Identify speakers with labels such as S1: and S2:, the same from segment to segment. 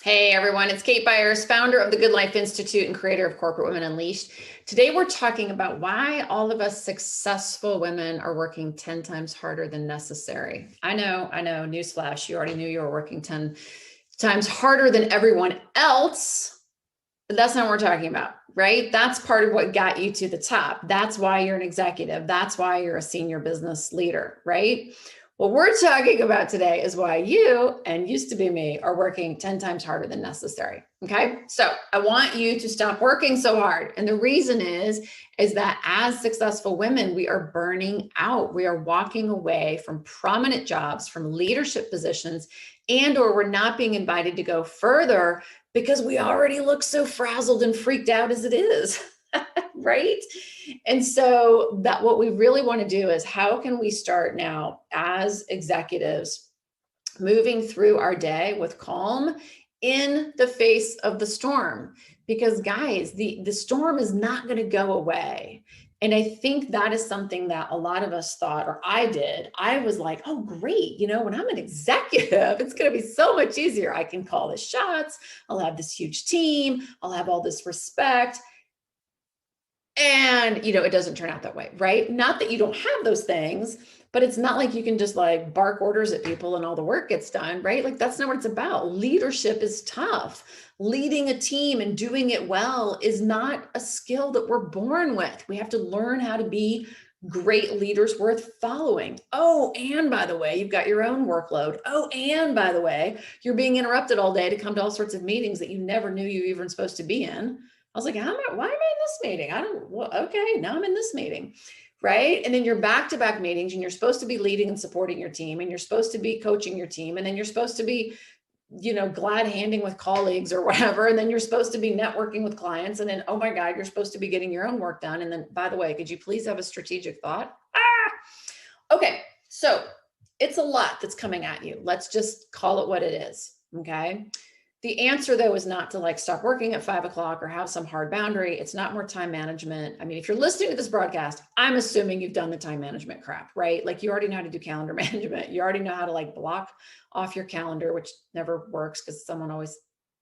S1: Hey everyone, it's Kate Byers, founder of the Good Life Institute and creator of Corporate Women Unleashed. Today we're talking about why all of us successful women are working 10 times harder than necessary. I know, newsflash, you already knew you were working 10 times harder than everyone else, but that's not what we're talking about, right? That's part of what got you to the top. That's why you're an executive. That's why you're a senior business leader, right? What we're talking about today is why you, and used to be me, are working 10 times harder than necessary. Okay. So I want you to stop working so hard. And the reason is that as successful women, we are burning out. We are walking away from prominent jobs, from leadership positions, or we're not being invited to go further because we already look so frazzled and freaked out as it is. Right? And so that what we really want to do is how can we start now as executives moving through our day with calm in the face of the storm? Because guys, the storm is not going to go away. And I think that is something that a lot of us thought, or I did. I was like, oh, great. When I'm an executive, it's going to be so much easier. I can call the shots. I'll have this huge team. I'll have all this respect. And, it doesn't turn out that way, right? Not that you don't have those things, but it's not like you can just like bark orders at people and all the work gets done, right? Like that's not what it's about. Leadership is tough. Leading a team and doing it well is not a skill that we're born with. We have to learn how to be great leaders worth following. Oh, and by the way, you've got your own workload. Oh, and by the way, you're being interrupted all day to come to all sorts of meetings that you never knew you were even supposed to be in. I was like, why am I in this meeting? Okay, now I'm in this meeting, right? And then you're back-to-back meetings and you're supposed to be leading and supporting your team and you're supposed to be coaching your team. And then you're supposed to be, glad handing with colleagues or whatever. And then you're supposed to be networking with clients. And then, oh my God, you're supposed to be getting your own work done. And then, by the way, could you please have a strategic thought? Okay, so it's a lot that's coming at you. Let's just call it what it is, okay? The answer, though, is not to like stop working at 5 o'clock or have some hard boundary. It's not more time management. I mean, if you're listening to this broadcast, I'm assuming you've done the time management crap, right? Like you already know how to do calendar management. You already know how to like block off your calendar, which never works because someone always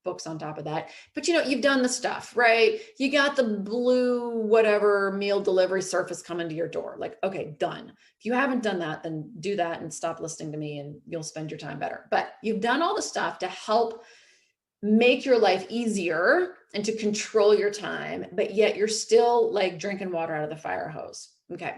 S1: books on top of that. But you've done the stuff, right? You got the blue, whatever meal delivery service coming to your door. Like, okay, done. If you haven't done that, then do that and stop listening to me and you'll spend your time better. But you've done all the stuff to help make your life easier and to control your time, but yet you're still like drinking water out of the fire hose. Okay.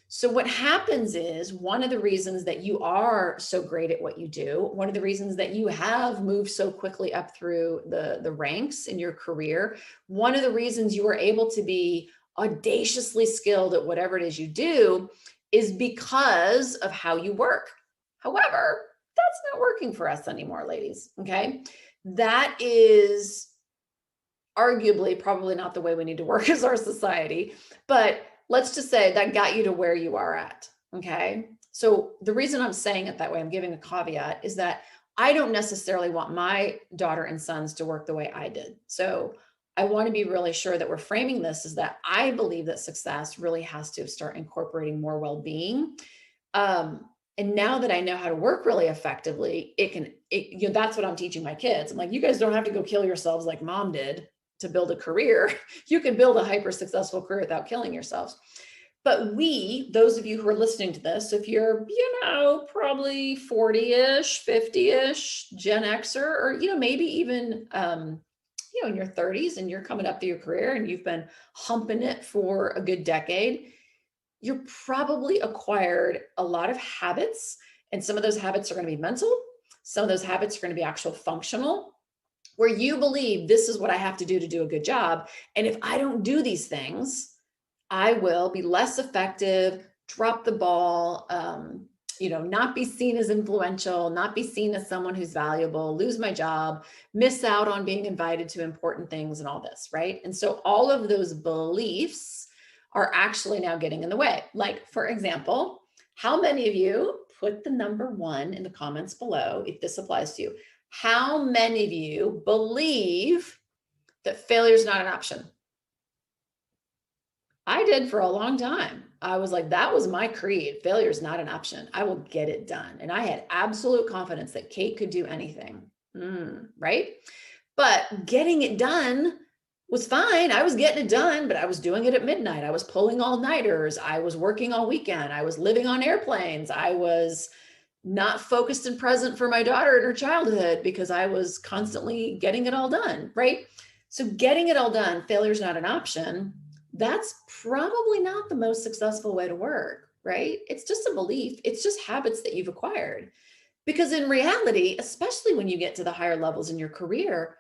S1: So what happens is one of the reasons that you are so great at what you do, one of the reasons that you have moved so quickly up through the ranks in your career, one of the reasons you are able to be audaciously skilled at whatever it is you do is because of how you work. However, that's not working for us anymore, ladies. Okay. That is arguably probably not the way we need to work as our society, but let's just say that got you to where you are at. Okay. So the reason I'm saying it that way, I'm giving a caveat, is that I don't necessarily want my daughter and sons to work the way I did. So I want to be really sure that we're framing this as that I believe that success really has to start incorporating more well-being. And now that I know how to work really effectively, that's what I'm teaching my kids. I'm like, you guys don't have to go kill yourselves like mom did to build a career. You can build a hyper successful career without killing yourselves. But those of you who are listening to this, if you're, probably 40-ish, 50-ish, Gen Xer, or, maybe even, in your 30s and you're coming up through your career and you've been humping it for a good decade, you're probably acquired a lot of habits. And some of those habits are going to be mental. Some of those habits are going to be actual functional, where you believe this is what I have to do a good job. And if I don't do these things, I will be less effective, drop the ball, not be seen as influential, not be seen as someone who's valuable, lose my job, miss out on being invited to important things and all this, right? And so all of those beliefs are actually now getting in the way. Like, for example, how many of you, put the number 1 in the comments below if this applies to you, how many of you believe that failure is not an option? I did for a long time. I was like, that was my creed. Failure is not an option. I will get it done. And I had absolute confidence that Kate could do anything. Right? But getting it done was fine. I was getting it done, but I was doing it at midnight. I was pulling all-nighters. I was working all weekend. I was living on airplanes. I was not focused and present for my daughter in her childhood because I was constantly getting it all done, right? So getting it all done, failure is not an option. That's probably not the most successful way to work, right? It's just a belief. It's just habits that you've acquired. Because in reality, especially when you get to the higher levels in your career,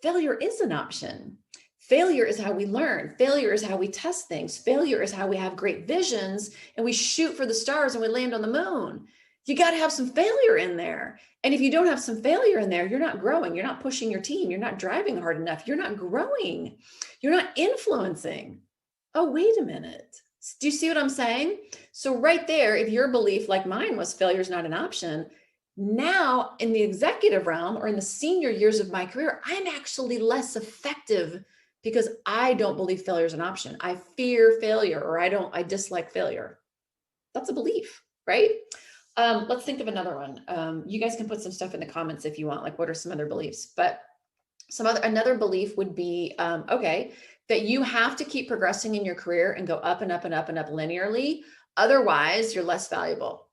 S1: failure is an option. Failure is how we learn. Failure is how we test things. Failure is how we have great visions and we shoot for the stars and we land on the moon. You got to have some failure in there. And if you don't have some failure in there, you're not growing. You're not pushing your team. You're not driving hard enough. You're not growing. You're not influencing. Oh, wait a minute. Do you see what I'm saying? So right there, if your belief like mine was failure is not an option, now in the executive realm or in the senior years of my career, I'm actually less effective because I don't believe failure is an option. I fear failure, or I dislike failure. That's a belief, right? Let's think of another one. You guys can put some stuff in the comments if you want, like what are some other beliefs, but another belief would be, okay, that you have to keep progressing in your career and go up and up and up and up linearly. Otherwise you're less valuable.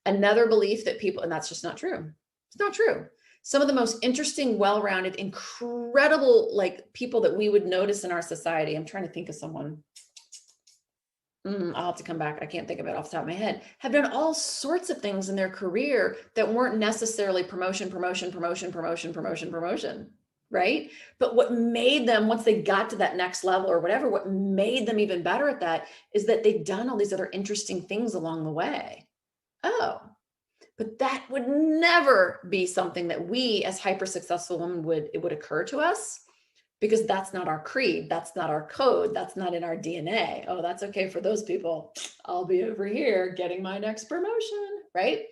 S1: Another belief that people, and that's just not true. It's not true. Some of the most interesting, well-rounded, incredible, like people that we would notice in our society. I'm trying to think of someone. I'll have to come back. I can't think of it off the top of my head. Have done all sorts of things in their career that weren't necessarily promotion, right? But what made them, once they got to that next level or whatever, what made them even better at that is that they'd done all these other interesting things along the way. Oh, but that would never be something that we as hyper successful women it would occur to us, because that's not our creed. That's not our code. That's not in our DNA. Oh, that's okay for those people. I'll be over here getting my next promotion, right?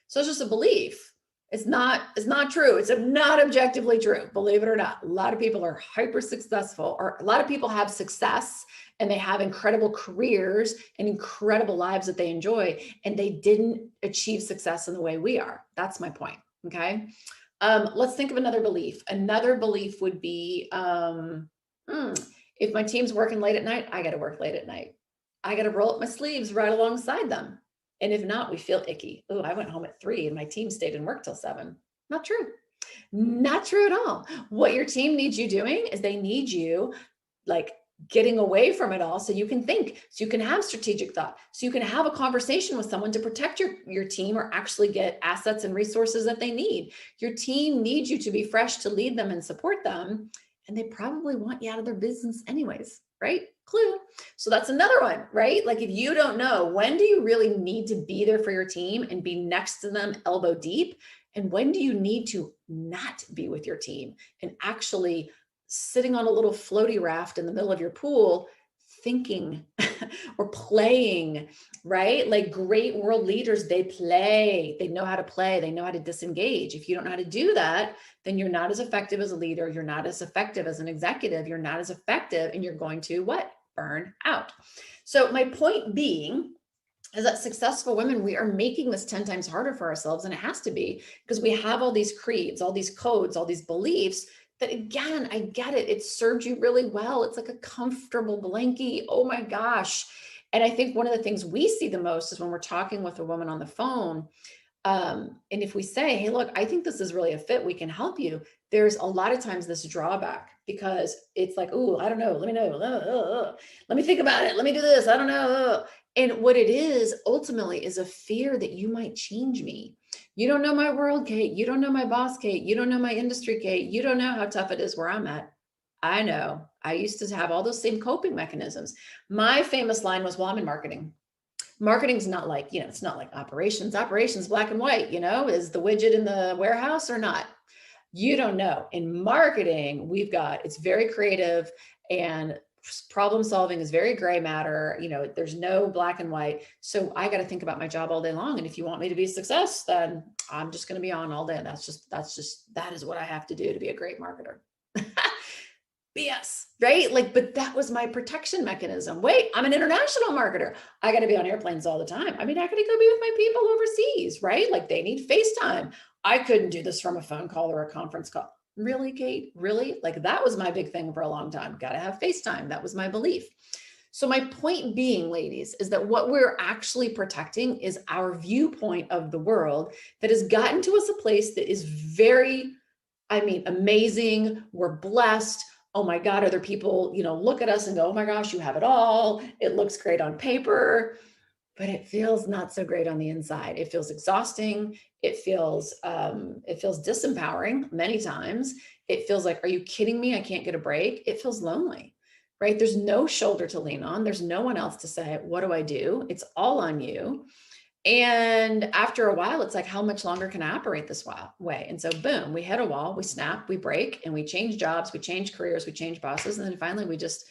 S1: So it's just a belief. It's not true. It's not objectively true, believe it or not. A lot of people are hyper successful, or a lot of people have success and they have incredible careers and incredible lives that they enjoy, and they didn't achieve success in the way we are. That's my point, okay? Let's think of another belief. Another belief would be, if my team's working late at night, I got to work late at night. I got to roll up my sleeves right alongside them. And if not, we feel icky. Oh, I went home at 3 and my team stayed and worked till 7. Not true. Not true at all. What your team needs you doing is they need you like getting away from it all so you can think, so you can have strategic thought, so you can have a conversation with someone to protect your team or actually get assets and resources that they need. Your team needs you to be fresh to lead them and support them. And they probably want you out of their business anyways, right? Clue. So that's another one, right? Like if you don't know, when do you really need to be there for your team and be next to them elbow deep? And when do you need to not be with your team and actually sitting on a little floaty raft in the middle of your pool, thinking or playing, right? Like great world leaders, they play, they know how to play, they know how to disengage. If you don't know how to do that, then you're not as effective as a leader. You're not as effective as an executive. You're not as effective, and you're going to what? Burn out. So my point being is that successful women, we are making this 10 times harder for ourselves. And it has to be, because we have all these creeds, all these codes, all these beliefs that, again, I get it. It served you really well. It's like a comfortable blankie. Oh my gosh. And I think one of the things we see the most is when we're talking with a woman on the phone. And if we say, hey, look, I think this is really a fit, we can help you. There's a lot of times this drawback, because it's like, oh, I don't know. Let me know. Let me think about it. Let me do this. I don't know. And what it is ultimately is a fear that you might change me. You don't know my world, Kate. You don't know my boss, Kate. You don't know my industry, Kate. You don't know how tough it is where I'm at. I know. I used to have all those same coping mechanisms. My famous line was, well, I'm in marketing. Marketing's not like, it's not like operations. Operations, black and white, is the widget in the warehouse or not? You don't know. In marketing, it's very creative, and problem solving is very gray matter. There's no black and white. So I got to think about my job all day long. And if you want me to be a success, then I'm just going to be on all day. That is what I have to do to be a great marketer. BS, right? But that was my protection mechanism. Wait, I'm an international marketer. I got to be on airplanes all the time. I got to go be with my people overseas, right? They need FaceTime. I couldn't do this from a phone call or a conference call. Really, Kate? Really? Like that was my big thing for a long time. Got to have FaceTime. That was my belief. So my point being, ladies, is that what we're actually protecting is our viewpoint of the world that has gotten to us a place that is very, amazing. We're blessed. Oh my God, other people, look at us and go, oh my gosh, you have it all. It looks great on paper, but it feels not so great on the inside. It feels exhausting. It feels disempowering many times. It feels like, are you kidding me? I can't get a break. It feels lonely, right? There's no shoulder to lean on. There's no one else to say, what do I do? It's all on you. And after a while, it's like, how much longer can I operate this way? And so boom, we hit a wall, we snap, we break, and we change jobs, we change careers, we change bosses. And then finally we just,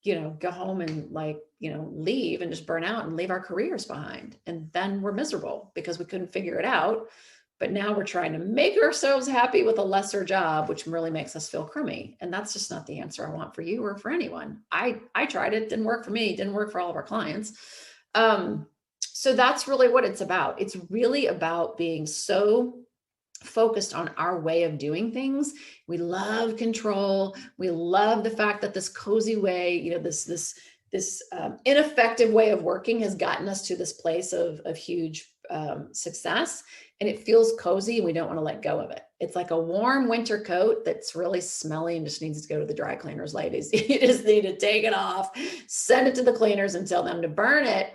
S1: go home and leave and just burn out and leave our careers behind. And then we're miserable because we couldn't figure it out. But now we're trying to make ourselves happy with a lesser job, which really makes us feel crummy. And that's just not the answer I want for you or for anyone. I tried it, didn't work for me, didn't work for all of our clients. So that's really what it's about. It's really about being so focused on our way of doing things. We love control. We love the fact that this cozy way, this ineffective way of working has gotten us to this place of huge success, and it feels cozy and we don't want to let go of it. It's like a warm winter coat that's really smelly and just needs to go to the dry cleaners, ladies. You just need to take it off, send it to the cleaners and tell them to burn it,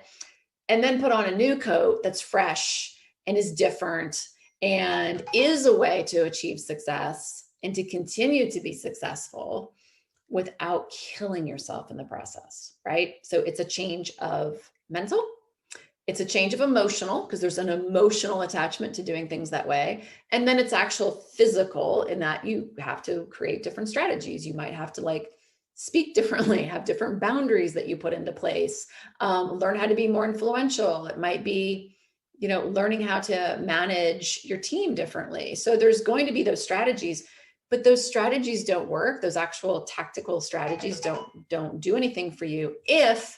S1: and then put on a new coat that's fresh and is different and is a way to achieve success and to continue to be successful without killing yourself in the process, right? So it's a change of mental, it's a change of emotional, because there's an emotional attachment to doing things that way. And then it's actual physical in that you have to create different strategies. You might have to speak differently, have different boundaries that you put into place, learn how to be more influential. It might be, learning how to manage your team differently. So there's going to be those strategies, but those strategies don't work. Those actual tactical strategies don't do anything for you if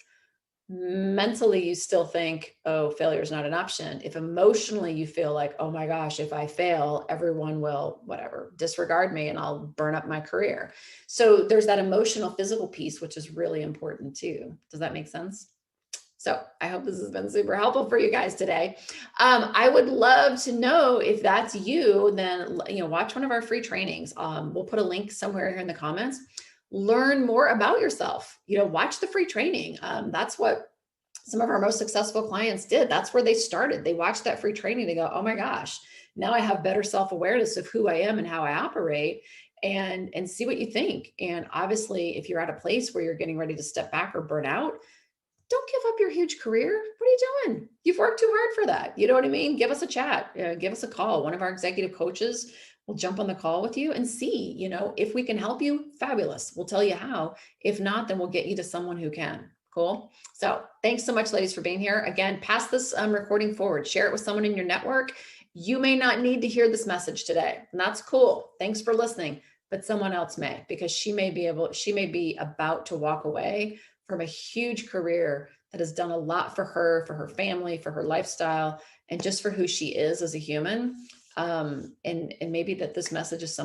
S1: mentally you still think, oh, failure is not an option. If emotionally you feel like, oh my gosh, if I fail, everyone will disregard me and I'll burn up my career. So there's that emotional, physical piece, which is really important too. Does that make sense? So I hope this has been super helpful for you guys today. I would love to know if that's you, then, watch one of our free trainings. We'll put a link somewhere here in the comments. Learn more about yourself, watch the free training. That's what some of our most successful clients did. That's where they started. They watched that free training. They go, oh my gosh, now I have better self-awareness of who I am and how I operate, and see what you think. And obviously, if you're at a place where you're getting ready to step back or burn out, don't give up your huge career. What are you doing? You've worked too hard for that. You know what I mean? Give us a chat, give us a call. One of our executive coaches will jump on the call with you and see, if we can help you, fabulous. We'll tell you how. If not, then we'll get you to someone who can. Cool. So thanks so much, ladies, for being here. Again, pass this recording forward, share it with someone in your network. You may not need to hear this message today, and that's cool. Thanks for listening, but someone else may, because she may be about to walk away from a huge career that has done a lot for her family, for her lifestyle, and just for who she is as a human. And maybe that this message is something